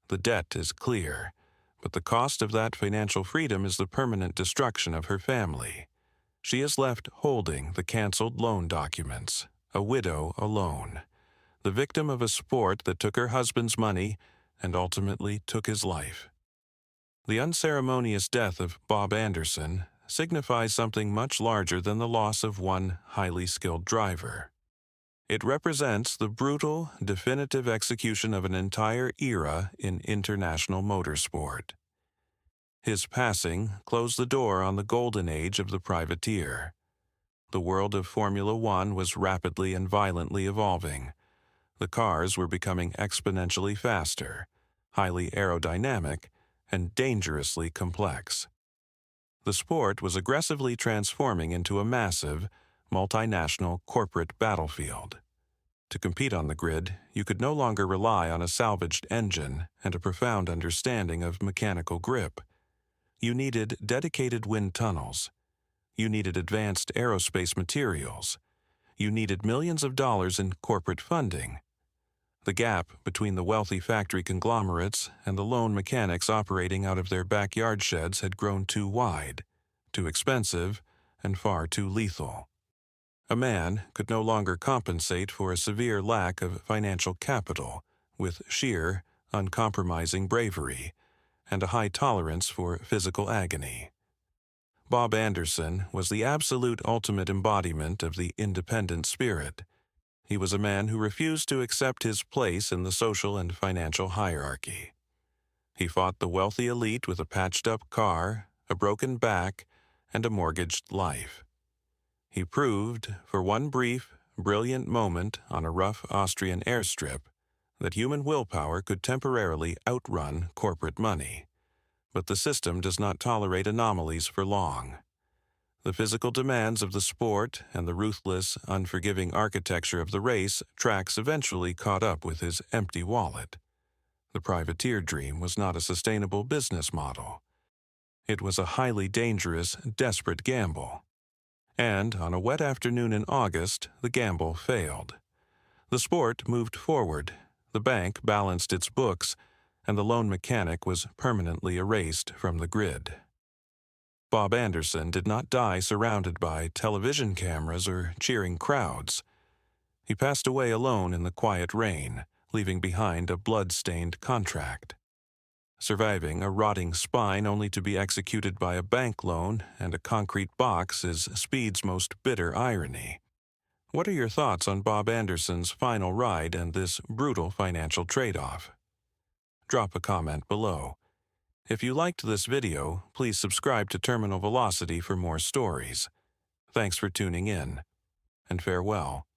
The debt is clear, but the cost of that financial freedom is the permanent destruction of her family. She is left holding the canceled loan documents, a widow alone, the victim of a sport that took her husband's money and ultimately took his life. The unceremonious death of Bob Anderson, signifies something much larger than the loss of one highly skilled driver. It represents the brutal, definitive execution of an entire era in international motorsport. His passing closed the door on the golden age of the privateer. The world of Formula One was rapidly and violently evolving. The cars were becoming exponentially faster, highly aerodynamic, and dangerously complex. The sport was aggressively transforming into a massive, multinational corporate battlefield. To compete on the grid, you could no longer rely on a salvaged engine and a profound understanding of mechanical grip. You needed dedicated wind tunnels. You needed advanced aerospace materials. You needed millions of dollars in corporate funding. The gap between the wealthy factory conglomerates and the lone mechanics operating out of their backyard sheds had grown too wide, too expensive, and far too lethal. A man could no longer compensate for a severe lack of financial capital with sheer, uncompromising bravery and a high tolerance for physical agony. Bob Anderson was the absolute ultimate embodiment of the independent spirit. He was a man who refused to accept his place in the social and financial hierarchy. He fought the wealthy elite with a patched-up car, a broken back, and a mortgaged life. He proved, for one brief, brilliant moment on a rough Austrian airstrip, that human willpower could temporarily outrun corporate money. But the system does not tolerate anomalies for long. The physical demands of the sport and the ruthless, unforgiving architecture of the race tracks eventually caught up with his empty wallet. The privateer dream was not a sustainable business model. It was a highly dangerous, desperate gamble. And on a wet afternoon in August, the gamble failed. The sport moved forward, the bank balanced its books, and the lone mechanic was permanently erased from the grid. Bob Anderson did not die surrounded by television cameras or cheering crowds. He passed away alone in the quiet rain, leaving behind a blood-stained contract. Surviving a rotting spine only to be executed by a bank loan and a concrete box is speed's most bitter irony. What are your thoughts on Bob Anderson's final ride and this brutal financial trade-off? Drop a comment below. If you liked this video, please subscribe to Terminal Velocity for more stories. Thanks for tuning in, and farewell.